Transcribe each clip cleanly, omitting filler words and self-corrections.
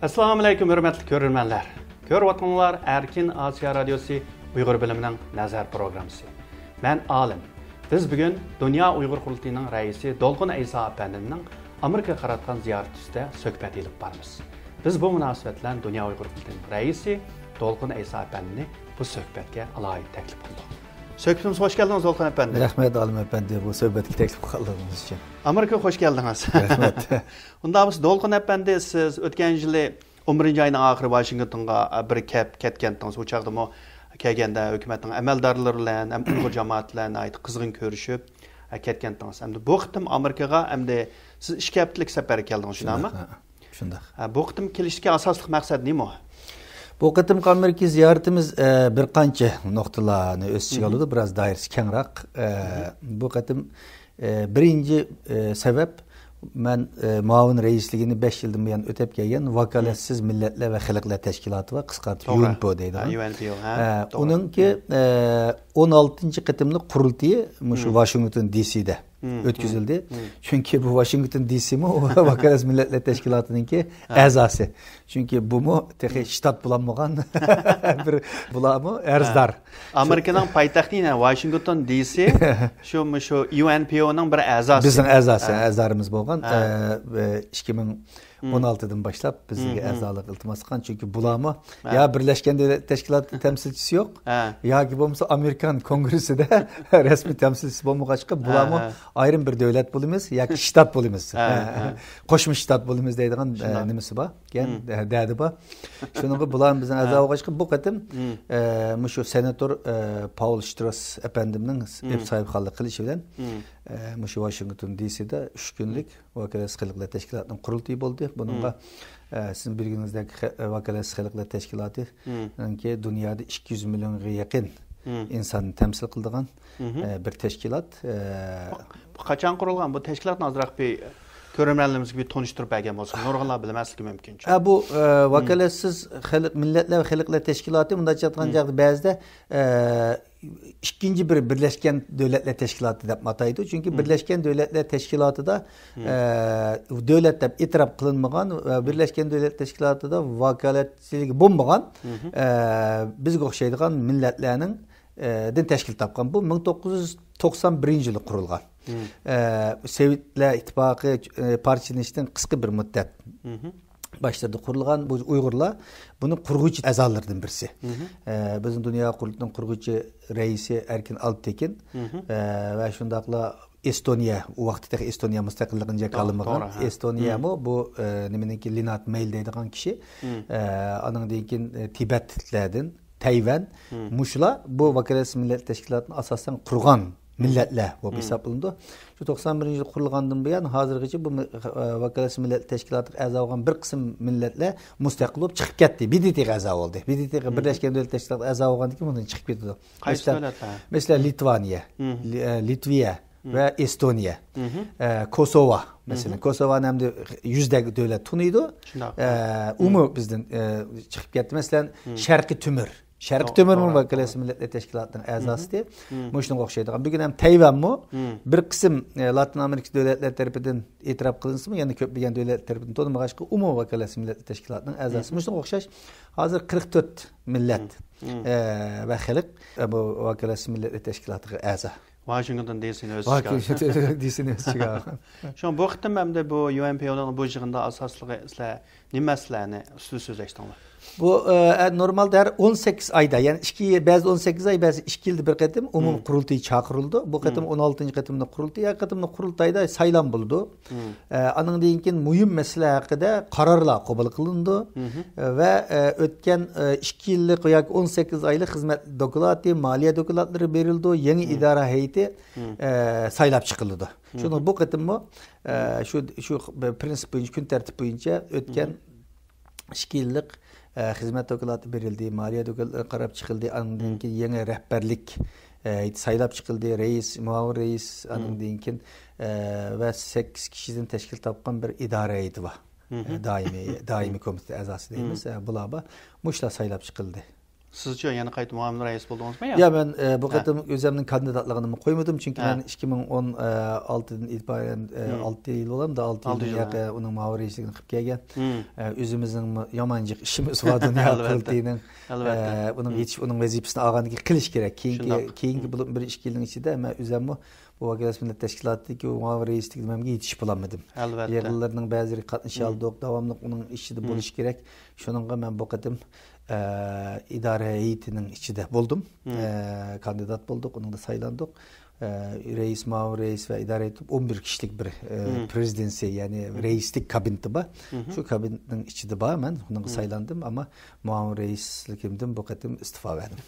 Assalamu alaykum hörmətli görürmənlər. Görüyotqanlar Erkin Asiya Radiosu Uyğur biliminin nazar proqramısı. Mən Alim. Biz bugün Dünya Uyğur Qurultayının rəisi Dolqun Eysa əpəndinin Amerika qaratqan ziyarəti üstə söhbət edib barımız. Biz bu münasibətlə Dünya Uyğur Qurultayının rəisi Dolqun Eysa əpəndini bu söhbətə alayid təklif qıldıq. Söhbətimiz hoş geldiniz Dolqun əpəndi. Rəhmət Alim əpəndi bu söhbətə təklif qıldığınız üçün. Amerika hoş geldiniz. Rəhmət. Unda biz Dolqun əpəndi siz ötən yılı 11 ayının axırı Washington'a bir ketgendiniz. Uçaqda mı kelgende hökumətin əməldarları ilə, Uyğur cəmaəti ilə ait qızğın görüşüb ketgendiniz. Hem de bu qitim Amerikaga hem de siz 2 həftəlik səfərə gəldiniz, şundaqmı? Şundaq. Bu qitim kelişdiki asaslıq məqsəd nima? Bu qitim Amerika ziyaretimiz bir qancha noktalarını öz içine aldı. Biraz dairesi kenrak. Bu qitim birinci sebep ben muavin reisligini 5 yıldan buyan ötep gelgen Vakaletsiz Milletler ve Halklar Teşkilatı var. Kıskart UNPO deydi. UNPO. Onun ki 16. qitimli kurultayı şu Washington DC'de ötküzüldü. Çünkü bu Washington DC mi o Vakaletsiz Milletler Teşkilatı'nın ki azası. Çünkü bu mu tek ştat bulanmagan bir bulamı erzdar. Amerika'nın paytaxtı yine Washington DC şu UNPO'nun bir azası. Bizim azarımız bolgan 2016'dan başlap bizge azalık iltimas qan çünkü bulamı ya Birleşken Devletler Teşkilatı temsilcisi yok. Ya ki bolmasa Amerikan Kongresi de resmi temsilcisi bolmagaçka bulamı ayrım bir devlet bulumuz ya ki ştat bulumuz. Koşmuş ştat bulumuz deydigan nimesi ba? Gen dedi ba. Şunun bulamı bizden azalgaçka bu qatim şu senatör Paul Strauss efendiminin ev sahipxanlık qilishi bilan şu Washington DC'de 3 günlük Vakaletsiz Halklar Teşkilatı'nın kurultayı oldu. Bununla sizin bilginizdeki Vakaletsiz Halklar Teşkilatı ki dünyada 200 milyona yakın insanı temsil kıldığın bir teşkilat. Kaçan kurulgan bu teşkilatın azraq bir görünmənliğimiz bir tonuşturup bəgəm olsun. Norğanlar bilməslik mümkün. Bu Vakaletsiz Milletler ve Halklar Teşkilatı bunda çatqancaqdı bəzide ikinci bir Birleşken Devletler Teşkilatı dep ataydı. Çünkü Birleşken Devletler Teşkilatı da devletler itiraf kılınmagan ve Birleşken Devletler Teşkilatı da vakaletsizlik bulmagan biz oxşaydigan milletlerinin din teşkil tapqan. Bu 1991 yılı kurulgan. Sovetler İttifaqı parçalanışdan kısa bir müddet başladı kurulgan bu Uygurlar bunun kurgucu azalarından birisi. Bizim Dünya Kurultayının kurgucu reisi Erkin Alptekin ve şundakla Estonya, o vaxtdaki Estonya müstakilliğince kalınmagan. Estonya mı bu neminki Linat Mail deydigan kişi. Onun deyken Tibetlerden Tayvan muşla bu Vakaletsiz Milletler Teşkilatı'nın asasen kurgan milletler bu hesaplandı. Şu 91 yıl kurulgandan buyan hazırgıcı bu Vakaletsiz Milletler Teşkilatı a'zo olgan bir kısım milletler müstakil olup çıkıp ketdi. BDT a'zo oldu. BDT Birleşken Devletler Teşkilatı a'zo olgandan keyin bundan çıkıp ketdi. Mesela Litvanya, Litviya ve Estonya, Kosova mesela. Kosova'nın hem de yüzdeki devlet tunuydu. Umu bizden çıkıp ketdi. Mesela Şarkı Tümür. Şarkı Tümür'ün Vakaletsiz Milletler Teşkilatı'nın azası diye. Muşnun oxşaydı. Bugün hem Tayvan mı bir kısım Latin Amerika devletler tarafından itiraf kılınsın mı? Yani köpleyen devletler tarafından tanınmamışka Umu Vakaletsiz Milletler Teşkilatı'nın azası. Muşnun oxşaş hazır 44 millet ve halk bu Vakaletsiz Milletler Teşkilatı'nın azası. Washington DC'nin öz çıkarı. Washington DC'nin öz çıkarı. Şu an bu qitim hem de bu UNPO'nun bu yığında asaslığı sizler niməsilərini sözləşdiniz? Bu normalde her 18 ayda yani bazı 18 ay bazı 2 yılda bir qitim umum kurultayı çağırıldı. Bu qitim 16. qitimde kurultayı. Ya qitimde kurultayda saylan buldu. Anın deyinken mühim mesele hakkında kararlar kabul kılındı. Ve ötken 2 yıllık ya 18 aylık hizmet dokulatı, maliye dokulatları verildi. Yeni idare heyeti saylap çıkıldı. Şunu bu qitim bu şu prensip boyunca, gün tertip boyunca ötken 2 yıllık hizmet dokulatı verildi, maliye dokulatları qarab çıkıldı, anından keyin yeni rehberlik saylap çıkıldı, reis, muavin reis, anından keyin ve 8 kişiden teşkil tapqan bir idare heyeti var. Daimi komitə azası deyimiz. Bulaba muşla saylap çıkıldı. Sizce yana qayta muavin reis bo'ldingizmi? Ya ben bu qatim özümün kandidatlığını koymadım çünkü ben 2016'dan itibaren 6 yıl olam da 6 yıl yaqa onun muavin reisligini qilib kelgan. Özümüzün yamanjıq işimiz var dünya qurultayının. Bunun yetiş onun vazifasini alğandan qilish kerak. Keyingi bir iş yılın içinde ama özümü bu Vakalet Millet Teşkilatı'daki o muavin reislik dememge yetiş bulamadım. Yerlilerinin bazıları qatnaşa aldık, davamlı onun işi buluş gerek. Şonunğa ben bu qatim idare heyetinin içinde buldum. Kandidat bulduk, onun da saylandık. Reis, muavin reis ve idare heyeti 11 kişilik bir prezidensi yani reislik kabineti var. Şu kabinetin içinde var ben, onun saylandım ama muavin reislikimden bu qatim istifa verdim.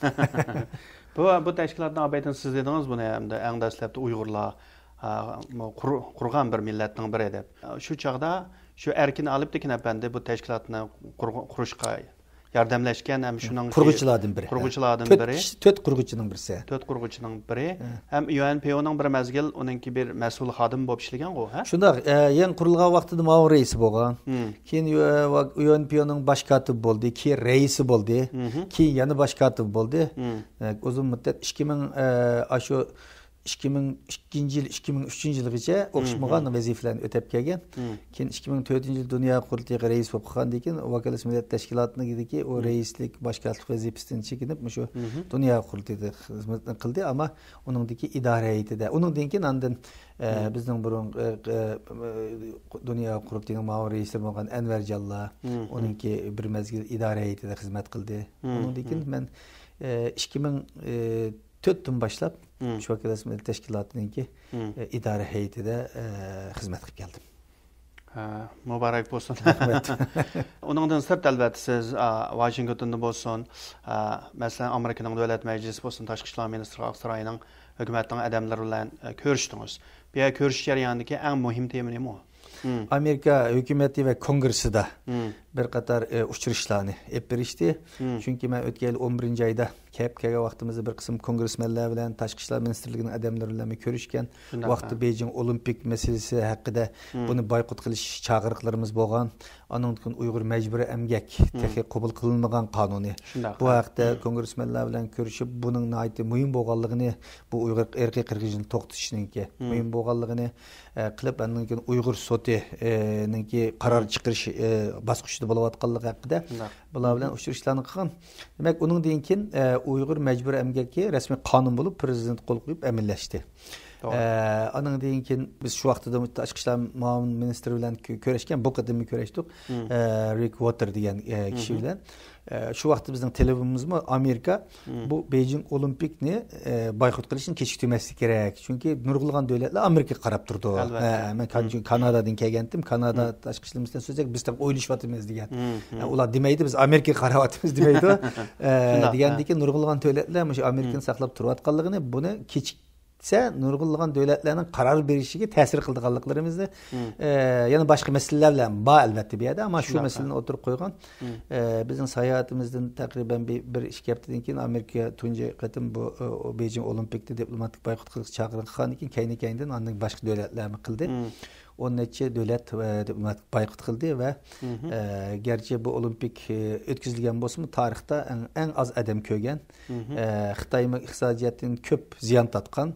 Bu təşkilatın abiyyətini siz dediniz bunu hem de en dəstəbdə Uygurlar qurğan bir milletinin biri edib. Şu çağda şu erkin alıp dikin əpəndi bu təşkilatını quruşqa yardımlaşkan hem şunun qurğuculardan biri. Qurğuculardan biri. Töt qurğucunun birisi. Töt qurğucunun biri. Hem UNPO'nun bir mezgil onunki bir məsul xadim bo'lib işləgan o, ha? Şundaq, yen qurulğan vaqtida muavin reisi bolğan. Keyin UNPO'nun baş katibi boldu, keyin reisi boldu, keyin yana baş katibi boldu. Uzun müddet 2002 yıl 2003 yılgacha o'xshamagan vazifalarni o'tab kelgan. Keyin 2004 yil Dünya Qurultayıga reis bo'lib qolgandan keyin Vakalet Millet Teşkilatı'ningki o reislik başkanlık vazifasidan chekinib shu Dünya Qurultayida xizmatni qildi, ama uningdagi idora heyetida. Uningdan keyin andan bizning burun Dünya Qurultayıning muavin reisi bo'lgan Enver Jalla, uningki bir mezgil idora heyetida xizmat qildi. Uningdan keyin men 2004'ten başlap şu Vakalet Millet Teşkilatı'nınki idare heyetide hizmet qilib geldim. Mübarek olsun. Onundan sırt elbette siz Washington'da bolsun, mesela Amerika'nın Devlet Meclisi bolsun, Tashqi ishlar Ministrliği sarayının hükümetinin adamları bilan görüşdünüz. Bu görüş jarayonidagi eng muhim tema nima? Amerika hükümeti ve kongressida bir qator uçurishlarni hep berishdi. Çünkü men o'tgan yil 11 ayda kelgan vaqtimizda bir qism kongressmenlar bilan Tashqi ishlar Ministrligining adamlari bilan ko'rishgan. Vaqti Beijing Olimpik meselesi haqida buni boykot qilish chaqiriqlarimiz bo'lgan. Anondan Uyg'ur majburiy emgak texi qabul qilinmagan qonuni. Bu haqda kongressmenlar bilan ko'rishib, buning nihoyatda muhim bo'lganligini, bu Uyg'ur erkiy qirg'inchilikni to'xtatishninki muhim bo'lganligini qilib, andan keyin Uyg'ur sotininki qaror chiqarish bosqichida bo'layotganligi haqida bular bilan uchrashishlarni qilgan. Demak, uningdan keyin Uyg'ur majburiy emgakka rasmiy qonun bo'lib prezident qo'l qo'yib amallashdi. Andan keyin biz shu vaqtida Tashqi ishlar muavin ministri bilan ko'rishgan, bu qadimni ko'rishdik. Rick Water degan kishi bilan. Şu vaqtda bizning telefonimizmi Amerika bu Beijing Olimpikni boykot qilishni kechiktirmaslik kerak. Chunki nurg'ulg'an davlatlar Amerikaga qarab turdi. Men Kanadadan kelgandim. Kanada tashqi ishlar ministri so'zak biz ham o'ylashyapmiz degan. Ular demaydi, biz Amerikaga qarayapmiz demaydi. Degandiki nurg'ulg'an davlatlar shu Amerikani saqlab turayotganligini, buni nurg'ulg'an davlatlarning qaror berishiga ta'sir qildiganligimizni yana boshqa masalalar bilan bor albatta bu yerda, ammo shu masalani o'tirib qo'ygan. Bizning sayohatimizdan taqriban bir 2 haftadan keyin Amerika tunji qatim bu Beijing Olimpikda diplomatik boykot qilish chaqirgan keyin kayni-kaynidan andan boshqa davlatlarni qildi. 10 necha davlat diplomatik boykot qildi va garchi bu olimpik o'tkazilgan bo'lsa-mu, tarixda eng az odam ko'rgan, Xitoy iqtisodiyotdan ko'p ziyon tortgan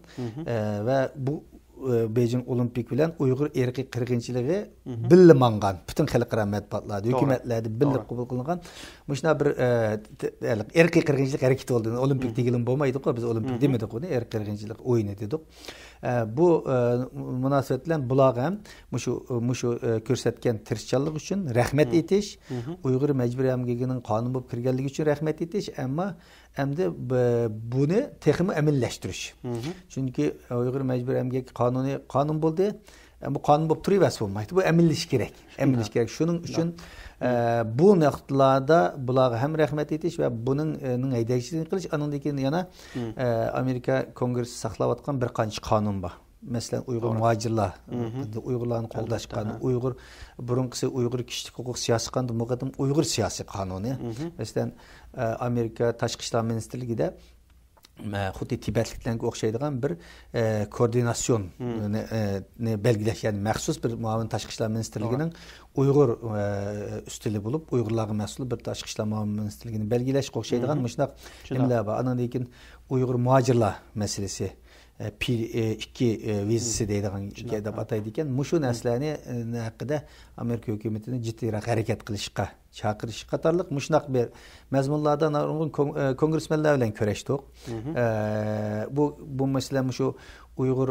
va bu Beijing Olimpik bilan Uyg'ur erkiy qirg'inchiligi birga mangan, butun xalqaro matbuotlarda, hukumatlarda birga qabul qilingan. Shuna bir erkiy qirg'inchilik harakati bo'ldi. Olimpik degilim bo'lmaydi-ku, biz olimpik demadik uni, erkiy qirg'inchilik o'yini dedik. Bu munosabat bilan bularga ham mushu ko'rsatgan tirishchanlik uchun rahmat etish, Uyg'ur majburiy emgagining qonun bo'lib kirganligi uchun rahmat etish, ammo endi buni texmi amallashtirish. Chunki Uyg'ur majburiy emgak qonun bo'ldi. Bu qonun bo'lib turaversa bo'lmaydi. Bu amalish kerak. Amalish kerak. Shuning uchun bu naqdlarda bularga ham rahmat etish va buning haydashini qilish, andan keyin yana Amerika Kongressi saqlayotgan bir qancha qonun bor. Mesela Uyghur muhacirlar, Uyg'urlarni qo'llash qonuni, Uyg'ur burunqisi Uyg'ur kishilik huquq siyosiy qonuni, muqaddim Uyg'ur siyosiy qonuni. Mesela Amerika Tashqi ishlar ministrligida xuddi Tibetliklarga o'xshaydigan bir koordinasyon belgilash, ya'ni maxsus bir muavin tashqi ishlar ministrligining Uyg'ur ustili bo'lib, Uyg'urlarga mas'ul bir tashqi ishlar muavin ministrligini belgilashga o'xshaydigan shunday nimalar bor. Andan keyin Uyg'ur muhojirlar masalasi P2 vizasi deydigan deb ataydi ekan. Mushu narsalarni haqida Amerika hukumatini jiddiyroq harakat qilishga chaqirish qatorliq mushnaq bir mazmunlardan kongressmenlar bilan ko'rishdik. Bu masala shu Uyg'ur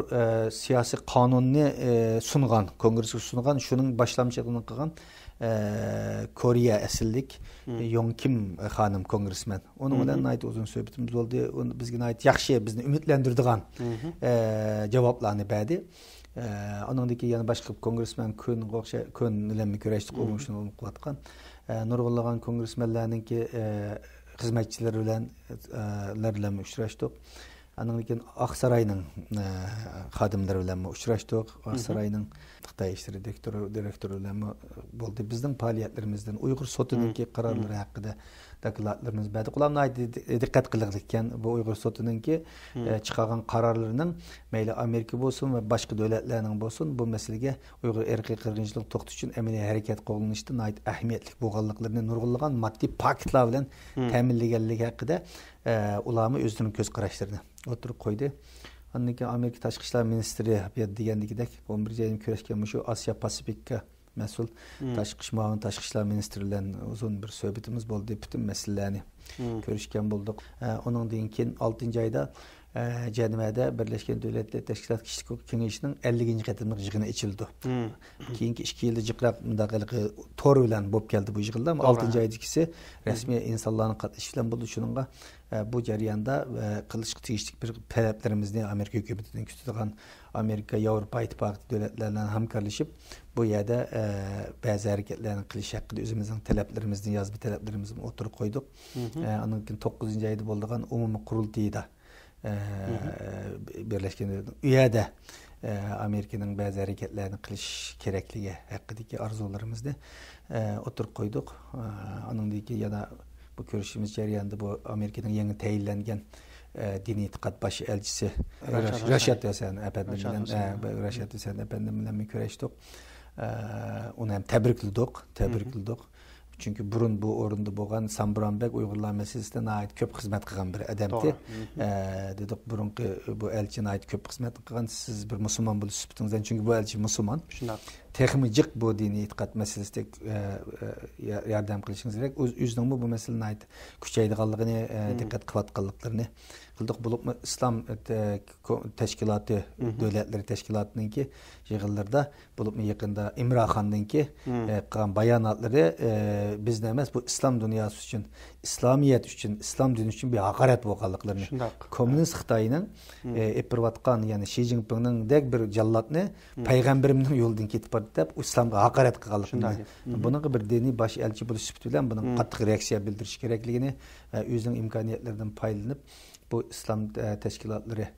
siyosiy qonunni sungan, kongressga sungan, shuning boshlamchiligini qilgan Koreya asillik Yong Kim xonim kongressmen. Onun bilan ayt uzun suhbatimiz bo'ldi. Bizga ayt yaxshi, bizni umidlantirdigan javoblarni berdi. Onundaki yana başka kongressmen kun bilan ko'rishdik, o'shuni qilayotgan. Nurg'unlagan kongressmenlarninki xizmatchilari bilan uchrashdik. Andan keyin Oqsaroyning xodimlari bilan uchrashdik. Oqsaroyning Xitoy ishlari direktori bilan bo'ldi. Bizning faoliyatlarimizdan Uyg'ur sotininki qarorlari haqida dokladlarimiz berdi. Ularni diqqat qilayotgan bu Uyg'ur sotininki chiqargan qarorlarining mayli Amerika bo'lsin va boshqa davlatlarning bo'lsin bu masalaga Uyg'ur irqiy qirg'inchilik to'xtatish uchun amaliy harakat qo'llanishda ahamiyatli bo'lganliklarini nurg'unlagan moddiy paketlar bilan ta'minlaganligi haqida ularni o'zining ko'z qarashlarini o'tirib qo'ydi. Ondan keyin Amerika tashqi ishlar ministri degandagidek 11 yildan ko'rishgan shu Osiyo Pasifikka mas'ul tashqi ishlar ministri bilan uzun bir suhbatimiz bo'ldi. Bütün masalalarni ko'rishgan bo'ldik. Ondan keyin 6-oyda Cenevada Birleşken Devletler Teşkilat Kişilik Kengesinin 50. qatimliq yig'ini ichildi. Keyingi 2 yilda jiqrab mundaqiliqi tor bilan bo'lib keldi bu yig'inda, 6-oydagisi rasmiy insonlarning qatnashishi bilan bo'ldi. Shuningga bu jarayonda qilishga tegishli bir talablarimizni Amerika hukumatidan kutadigan Amerika, Yevropa ittifoqi davlatlar bilan hamkorlashib bu yerda ba'zi harakatlarni qilish haqida o'zimizning talablarimizni, yozma talablarimizni o'tirib qo'ydik. Ondan keyin 9-oyda bo'lgan umumiy qurultayda Birleşken Devletler Amerika'nın bazı hareketlerini qilish kerakligi haqidagi arzularimizni o'tirib qo'ydik. Onundaki yana bu ko'rishimiz jarayonida bu Amerika'nın yangi tayinlangan diniy e'tiqod bosh elchisi Rashad Hasan efendim bilan ko'rishdik. Uni ham tabrikladik. Çünkü burun bu orunda bo'lgan Samburanbek Uyg'urlar meselesinden ait ko'p xizmat qilgan bir adamdi. Dedik burunki bu elchini ait ko'p xizmat qilgan, siz bir musulmon bo'lib sifatingizdan, çünkü bu elchi musulmon. Texmijik bu diniy e'tiqod meselesida yordam qilishingiz kerak. O'zining bu meselani ait kuchaydiganligini diqqat qilayotganliklarini qildik. Bo'lib islom tashkiloti davlatlar tashkilotininki yig'inlarda bo'lib yaqinda Imroxonninki qilgan bayonotlari bizda emas, bu islom dunyosi uchun, İslamiyet uchun, islom dini uchun bir haqorat bo'lganliklarini, kommunist Xitoyning epirvatgan, ya'ni Xi Jinpingning dek bir jallatni payg'ambarimning yo'lidan ketib bordi deb islomga haqorat qilganliklarini, buning bir diniy bosh elchi bo'lish sifati bilan buning qattiq reaksiya bildirish kerakligini va o'zining imkoniyatlaridan foydalanib bu islom tashkilotlari,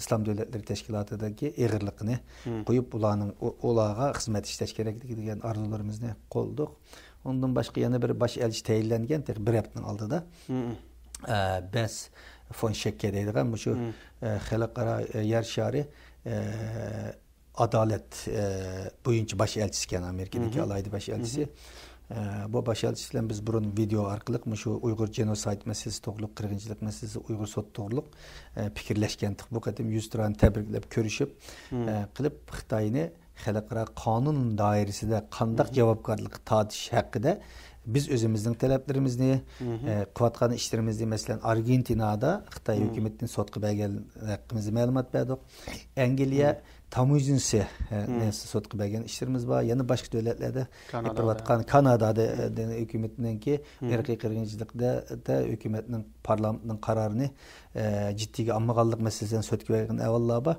islom davlatlari tashkilotidagi eg'irlikni qo'yib ularga xizmat ishlash kerakligi degan arzularimizni qo'ldik. Ondan başka yana bir baş elçi tayinlangan bir haftaning oldida Bes Fon Shekke deydigan şu xalqaro yer shari adalet bo'yicha baş elchisi ekan, Amerikadagi alayda baş elchisi. Bu baş elchisi bilan biz burun video orqali şu Uyg'ur genosid meselesi, to'g'rilik qirg'inchilik meselesi, Uyg'ur sot to'g'rilik fikrlashgandik. Bu qatim 100 tirani tabriklab ko'rishib qilib Xitoyni xalqaro qonun doirasida qandaq javobgarlik tortish haqida biz o'zimizning talablarimizni, qilayotgan ishlarimizni, masalan Argentinada Xitoy hukumatining sotqa bergan haqqimizni ma'lumot berdik. Angliya tamoyilchisi sotqa bergan ishlarimiz bor. Yana boshqa davlatlarda yapayotgan Kanadada hukumatiningki irqiy qirg'inchilikda hukumatning parlamentning qarorini jiddiy ommaganlik masalasidan sotqa bergan avvallar bor.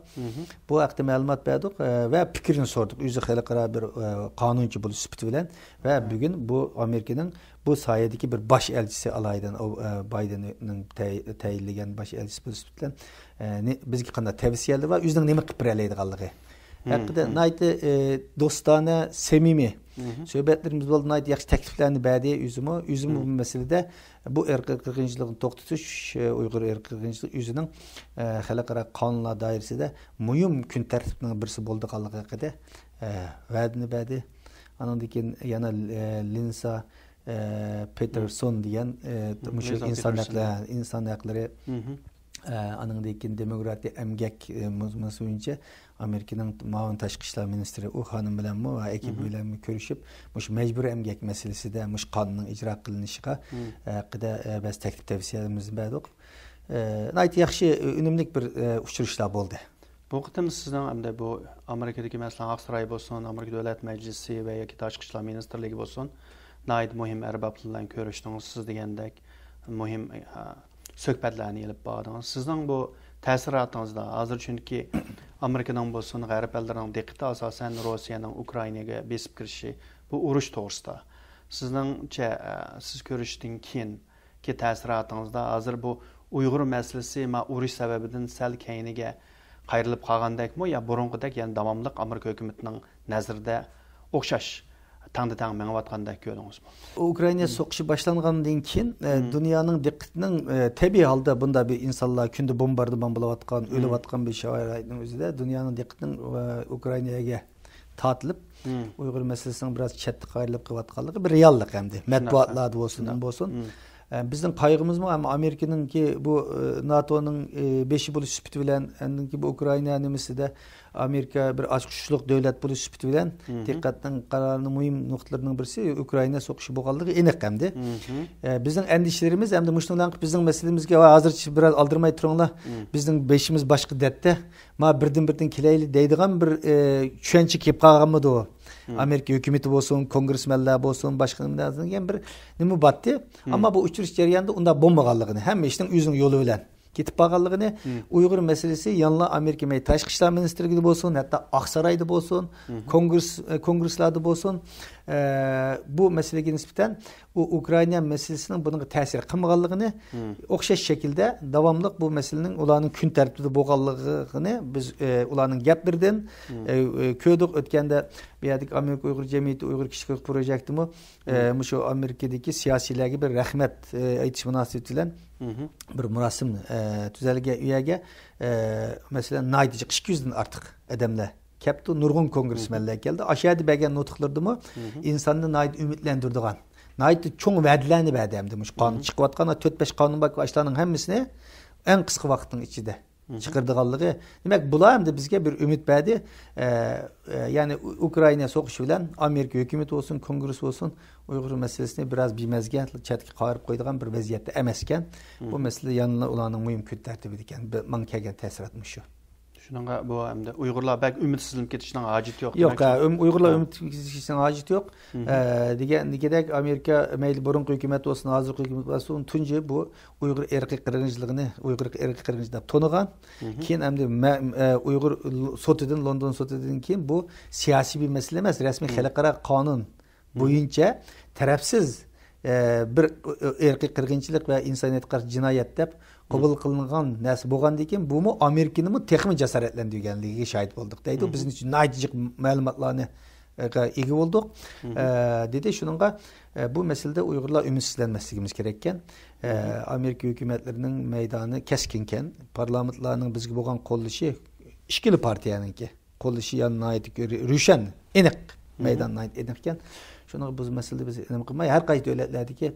Bu haqda ma'lumot berdik va fikrini so'radik. O'zi xalqaro bir qonunchi bo'lish sifati bilan va bugun bu Amerikaning bu soyadagi bir baş elchisi alaydan Bidenning tayinlagan baş elchisi bo'lish bilan bizga qanday tavsiyalar va o'zining nima qilib beradiganligi Hakikaten naytı dostane, semimi. Söhbetlerimiz oldu, naytı yaxşı tekliflerini bәdi üzümü bu meselede bu erkek kırgınçılığın toxtutuş, Uygur erkek kırgınçılığı üzünün halkara kanunlar dairesinde mühim gün tertibinin birisi boldu qallığı hakkında vədini bәdi. Anandikin yana Linsa Peterson diyen insan hakları anandikin demokrati emgek muzmasıyınca Amerika'nın Mağın Taşqı İşler Ministri o hanım bilen mi ve ekibi bilen mi görüşüp muş mecbur emgek meselesi de muş kanunun icra kılınışıga qıda biz teklif tavsiyelerimizni berdik. Nayt yaxşı önümlük bir uçuruşlar oldu. Bu qitim sizden hem de bu Amerika'daki mesela Aksaray olsun, Amerika Devlet Meclisi ve Yaki Taşqı İşler Ministerliği olsun, nayt mühim erbaplılarla görüştünüz, siz degендek mühim söhbətlərini elib bağladınız. Sizden bu təsiratınızda hazır çünkü Amerika'dan olsun, Qərb əllərinin diqqəti asasən Rusiyanın Ukraynaya besib kirişi bu uruş doğrusuda. Sizdəncə siz görüşdün ki təsiratınızda hazır bu Uyğur məsələsi və uruş səbəbindən səl keyniga qayrilib qalğandakmı ya burunqidək yəni davamlıq Amerika hökumətinin nəzərdə oxşaş tağda məngvatqandak görürsünüz. Ukrayna soğuşu başlanğandan keyin dünyanın diqqətinin təbii halda bunda bir insanlar kündə bombardıman bulayotgan, ölüyotgan bir şəraitinin özüdə dünyanın diqqətinin Ukraynaya tatılıb Uyğur məsələsinin biraz çətli qayrilib qıyotqanlığı bir reallıq həmdi. Mətbuatlarda olsun. Bizden kaygımız mı ama Amerika'nın ki bu NATO'nun 5'i buluş süpütü bilen ki bu Ukrayna nemesi de Amerika bir açıkçılık devlet buluş süpütü bilen dikkatten kararının mühim noktalarının birisi Ukrayna soğuşu boğallığı enek hemdi. Bizden endişelerimiz hem de müştülen bizden meselemizge hazır biraz aldırmayı turanla bizden beşimiz başka dette ma birden kileyli deydiğen bir çüençik yapağın mı da o. Amerika hükümeti olsun, kongresmenler olsun, başkanımlar olsun, bir nemi battı. Ama bu uçuruş jarayonida unda bombağanlığını, hem işin yüzün yolu bilen ketip bağanlığını Uygur meselesi yanla Amerika Taşqı İşler Ministerliği olsun, hatta Aksaray'da olsun, kongreslerde olsun. Bu meseleye nispeten Ukrayna meselesinin bunun təsir qılmağanlığını oxşaş şekilde davamlıq bu meselenin ulanın gün tərtibində boğanlığını biz ulanın gap birden köydük ötkende biyadik Amerika Uygur Cemiyeti Uygur Kişilik Projekti mi şu Amerika'daki siyasilerge bir rahmet aytiş münasebetiyle bir murasim tüzelge üyege mesela naydici 200'den artık edemle Keptu Nurgun kongresmenler geldi. Aşağıda belgen notuklardı mı? İnsanı nayit ümitlendirdiğen. Nayit çoğun vədilərini bədi demiş. Kanun çıkıp atqana 4-5 kanun bak başlarının hemmisini en kısa vaktin içinde çıkırdığanlığı. Demek bula hem de bizge bir ümit bədi. Yani Ukrayna soğuşu bilen Amerika hükümeti olsun, kongres olsun Uygur meselesini biraz bilmezgen, çetki qarib koyduğun bir vaziyette emesken bu mesele yanına olanın mühim küt tertibi diken. Bana kegen tesir etmiş şu. Şununla bu hem de Uygurlar belki ümitsizlik ketişinin aciti yok. Yok, Uygurlar ümitsizlikten aciti yok. Digedek Amerika meyli burunqu hükümet olsun, hazır hükümet olsun, tunca bu Uygur erkek kırgıncılığını, Uygur erkek kırgıncılığını tonuğan. Keyin hem de Uygur sotudan, London sotudan keyin bu siyasi bir mesele emas, resmi halkara kanun boyunca tarafsız bir erkek kırgıncılık ve insaniyet karşı cinayet dep qabul qilingan narsa bo'lgandan keyin bu mu Amerikani mu texmi jasoratlantirganligiga shahid bo'ldik deydi. Bizning uchun naytijiq ma'lumotlarni ega bo'ldik. Dedi shuningga bu meselede Uygurlar ümitsizlenmesligimiz gerekken Amerika hükümetlerinin meydanı keskinken parlamentlarının bizga bo'lgan qo'llashi ikkili partiyaniki qo'llashi yanına ait rüşen aniq meydanına ait aniqken şunu bu meselede biz enim qilmay har qaysi davlatlardagi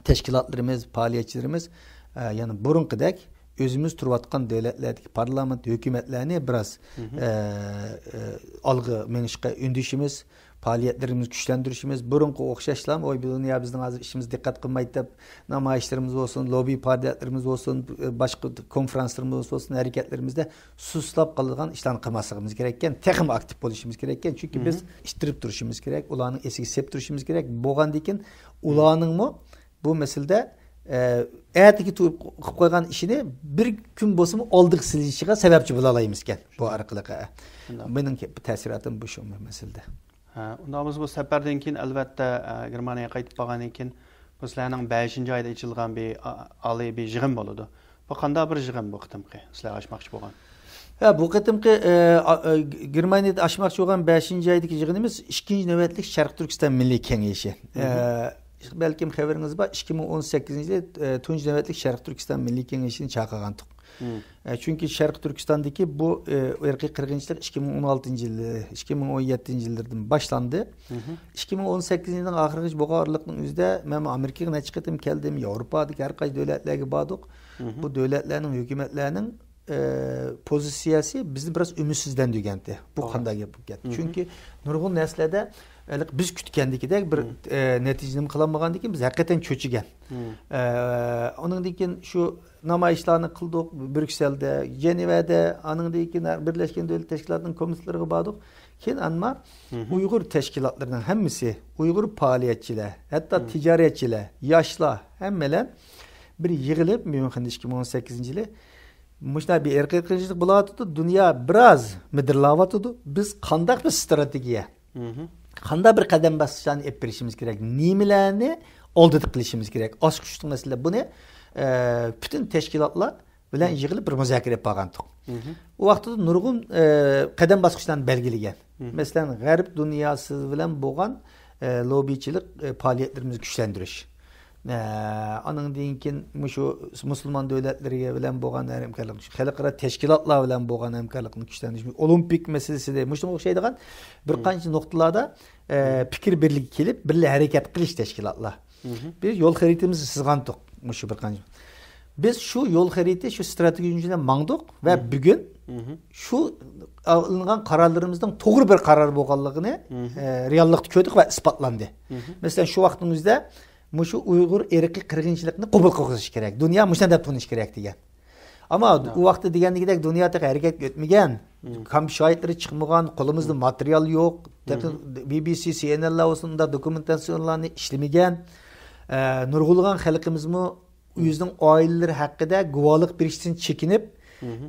teşkilatlarımız, faaliyetçilerimiz yani burunqidek özümüz turvatqan devletlerdeki parlament hükümetlerini biraz algı menişqe ündüşümüz, faaliyetlerimiz güçlendirişimiz, burunqu oxşaşlam, oy dünya bizden hazır işimiz dikkat qilmaydi deb namayişlerimiz olsun, lobi faaliyetlerimiz olsun, başka konferanslarımız olsun, hareketlerimizde suslap qalgan işlerini qilmasligimiz gerekken, texim aktif bo'lishimiz gerekken, çünkü biz iştirip duruşumuz gerek, ulanın esiga sep duruşumuz gerek. Bo'lgandan keyin ulanın mı bu meselede eğerki qilib qo'ygan ishini bir kun bo'lsa oldiq silishiga sababchi bo'la olamizkan bu orqali. Mening ta'siratim bu shu masalada. Unda biz bu safardan keyin albatta Germaniyaga qaytib borgandan keyin bu sizlarning 5-oyda ichilgan bir oliy bir yig'in bo'ladi. Bu qanday bir yig'in bu qitimqi sizlar ochmoqchi bo'lgan? Bu qatımqı Germaniyada açmoqchi bo'lgan 5-oydagi yig'inimiz 2-navbatlik Sharq Turkiston Milliy Kengashi. Belki xabarınız var, 2018-yilda 4-navbatlik Sharq Turkiston Milliy Kengashini chaqirgandik. Çünkü Sharq Turkiston'daki bu irqiy qirg'inchilik 2017-yillardan başlandı. 2018-yilning oxirgi bo'lgan oraliqning o'zida men Amerikaga necha qatim keldim, Yevropadagi har qaysi davlatlarga bordik. Bu davlatlarning hukumatlarining pozitsiyasi bizni biraz ümidsizlendirgandi. Bu qanday gap bo'lgan. Chunki nurg'un naslada biz kutgandikidek bir natijani qilolmagandan keyin biz haqiqatan cho'chigan. Ondan keyin shu namoyishlarni qildik Bryusselda, Jenevada, ondan keyin Birleşken Davlatlar Teşkilatı'nın komissiyalariga bordik. Keyin amma Uyg'ur tashkilotlarining hammasi, Uyg'ur faoliyatchilar, hatto tijoratchilar, yoshlar hammalar bir yig'ilib Myunxenda 2018-yili Muşna bir erkek qirg'inchilik bo'layotdi, dunyo biroz midirlayotdi. Biz qanday bir strategiya, qanday bir qadam bosishni olib berishimiz kerak, nimalarni oldida qilishimiz kerak. Oshkushli masala buni bütün tashkilotlar bilan yig'ilib bir muzokara qilib qolgandik. U vaqtda nurg'un qadam bosqichlarni belgilagan. Masalan, g'arb dunyosi bilan bo'lgan lobbichilik faoliyatlarimizni kuchlantirish. Anın deyinkin şu Müslüman devletleri bilen boğan hemkarlık, xalqaro teşkilatlar bilen boğan hemkarlıkını güçlendirmiş. Olimpik meselesi de muştum şey degan bir qancha noktalarda fikir birlik kelip birle hareket qilish teşkilatlar. Bir yol xaritamızı sızgandık muşu bir qancha. Biz şu yol xariti, şu strateji mangdık ve bugün şu alıngan kararlarımızdan doğru bir karar bolganlığını reallıqda gördük ve ispatlandı. Mesela şu vaqtimizda Muşu Uygur irqiy qirg'inchilikni qabul qilish kerak. Dunyo mushunday deb tushunish kerak degan. Ama u vaqtda degandagidek dunyoda harakat etmagan, kam shohidlari chiqmagan, qo'limizda material yo'q. BBC, CNN'lar o'sunda dokumentatsiyalarni ishlamagan. Nurg'ulg'an xalqimizmi o'zining oilalari haqida guvohlik berishdan chekinib,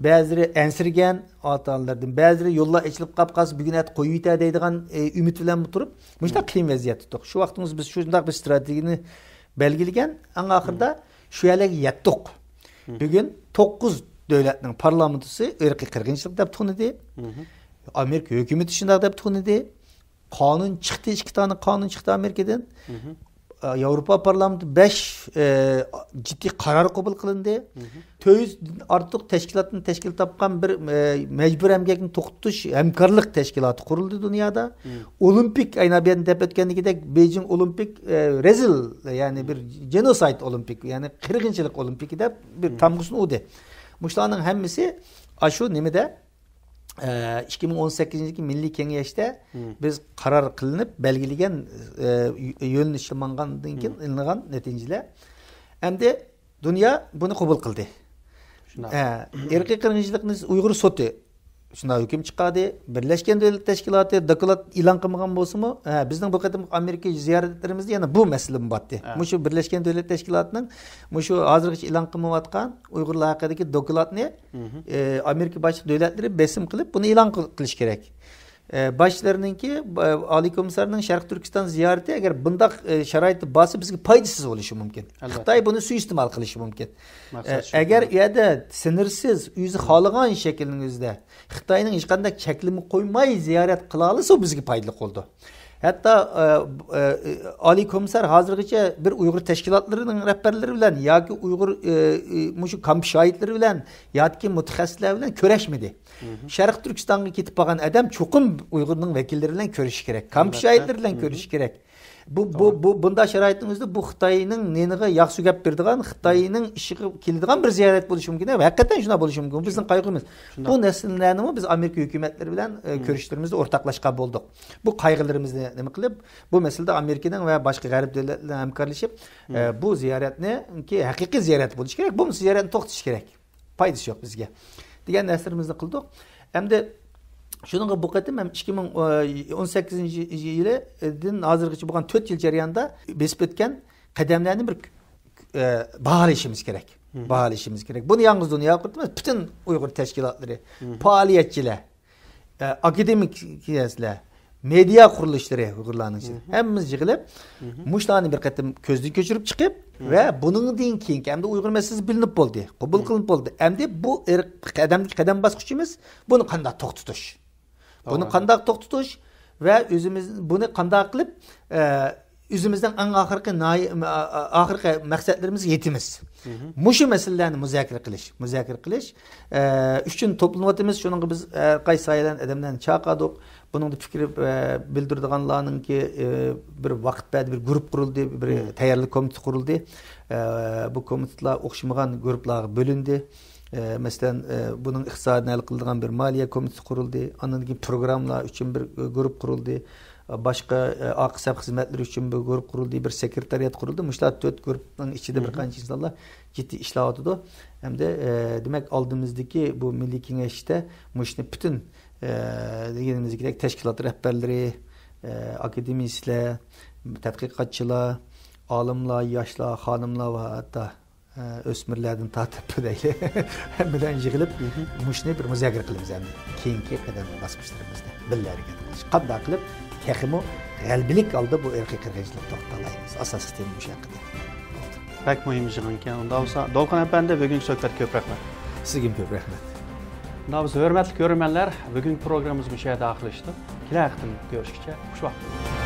ba'zilari ensirgan ota-onalardan, ba'zilari yo'llar ochilib qolib, bugun at qo'yib yetadi deydigan umid bilan turib, shunday qiyin vaziyatda turdik. Shu vaqtimiz biz shunday bir strategiyani belgilagan, eng oxirida shu yerga yetdik. Bugun 9 davlatning parlamentosi irqiy qirg'inchilik deb tushunadi. Amerika hukumati shunday deb tushunadi. Qonun chiqdi, 2 tane qonun chiqdi Amerikadan. Avrupa Parlamenti 5 ciddi karar kabul kılındı. 200 artık teşkilatını teşkil tapkan bir mecbur emgekini to'xtatish hemkarlık teşkilatı kuruldu dünyada. Olimpik ayna ben dep ötkenligidek Beijing Olimpik rezil yani bir genocide olimpik yani qirg'inchilik olimpiki deb bir tamgısını udu. Muşlarning hammasi aşu nimede 2018-yilgi Milliy Kengashda biz qaror qilinib belgilagan yo'llanishlar mangandan keyin ilingan natijalar. Endi dunyo buni qabul qildi. Irqiy qirg'inchilikni Uyg'ur soti shunday hukm chiqadi. Birlashgan Davlatlar Tashkiloti doklad e'lon qilmagan bo'lsa-mu, bizning bu qatim Amerika ziyoratlarimizda yana bu masala bo'pti. Mushu Birlashgan Davlatlar Tashkilotining mushu hozirgacha e'lon qilmayotgan Uyg'urlar haqidagi dokladni Amerika boshqa davlatlari besim qilib, buni e'lon qilish kerak. Başlarınınki Ali Komisarının Şarkı Türkistan ziyareti eğer bundaq şaraiti bası bizge paydasız oluşu mümkün. Xitay bunu suistimal qilishi mümkün. Eğer yada sınırsız, yüzü xalagan şeklinizde Xitayning hech qanday cheklimi qo'ymay ziyorat qila olsa o bizge paydalı oldu. Hatta Ali Komisar hozirgacha bir Uyg'ur tashkilotlarining rahbarlari bilan yoki Uyg'ur mushu kamp shohidlari bilan yoki mutaxassislar bilan ko'rashmadi. Sharq Turkistonga ketib qolgan odam cho'qim Uyg'urning vakillari bilan ko'rishi kerak, kamp shohidlari bilan ko'rishi kerak. Bunda sharoitimizda bu Xitoyning neniga yaxshi gap berdigan, Xitoyning ishiga keladigan bir ziyorat bo'lishi mumkin. Haqiqatan shunday bo'lishi mumkin. Bizning qayg'imiz. Bu nasllarni biz Amerika hukumatlari bilan ko'rishlarimizni o'rtoqlashgan bo'ldik. Bu qayg'ularimizni nima qilib, bu masalada Amerikaning va boshqa g'arb davlatlar bilan hamkorlashib, bu ziyoratni ki haqiqiy ziyorat bo'lishi kerak. Bu ziyoratni to'xtatish kerak. Foydasi yo'q bizga. degan narsalarimizni qildik. Hamda shuningga bu qatim ham 2018-yildan hozirgacha bo'lgan 4 yil jarayonida besib o'tgan qadamlarni bir baholashimiz kerak. Baholashimiz kerak. Buni yalnız dunyo qurtmas, bütün Uyg'ur tashkilotlari, faoliyatchilar, akademik kiyaslar, media qurilishları Uyg'urlarning ichida. Hammamiz yig'ilib, mushlarni bir qatim ko'zdan ko'chirib chiqib va buningdan keyin hamda Uyg'ur masalasi bilinib bo'ldi, qabul qilinib bo'ldi. Endi bu qadam bosqichimiz buni qanday to'xtatish? Buni qanday to'xtatish va o'zimiz buni qanday qilib o'zimizdan eng oxirgi maqsadlarimizga yetimiz. Mushu masalalarni muzokara qilish uchun to'planyapmiz. Shuning biz qaysi saylan odamlarni chaqirdik. Buningda fikr bildirdiganlarninki bir vaqtda bir guruh qurildi, bir tayyorlik komiteti qurildi. Bu komitetlar o'xshamagan guruhlarga bo'lindi. Mesela bunun iqtisodini hal qiladigan bir maliye komiteti qurildi. Ondan keyin programmalar uchun bir guruh qurildi. Başka aqsab xizmatlar uchun bir guruh qurildi, bir sekretariat qurildi. Muşlar 4 guruhning ichida bir qancha insonlar ciddi ishlayotdi. Hem de demek aldığımızdaki bu Milliy Kengashda muşni bütün deganimizdek tashkilot rahbarlari, akademistlar, tadqiqotchilar, olimlar, yoshlar, xonimlar va hatto o'smirlardan tortib deyli bilan yig'ilib muşni bir muzokara qilamiz endi. Keyingi qadam bosqichlarimizda birlarga qanday qilib texmo g'albilik oldi bu irqiy qirg'inchilik to'xtalaymiz. Asosiy tema bu haqida. Pek muhim yig'inkan. Unda bo'lsa Dolqon apandi bugungi suhbatga ko'p rahmat. Sizga ko'p rahmat. Unda bo'lsa hurmatli ko'rmanlar, bugungi programmamiz bu yerda oxirlashdi. Kelajaqda ko'rishguncha xushvaqt.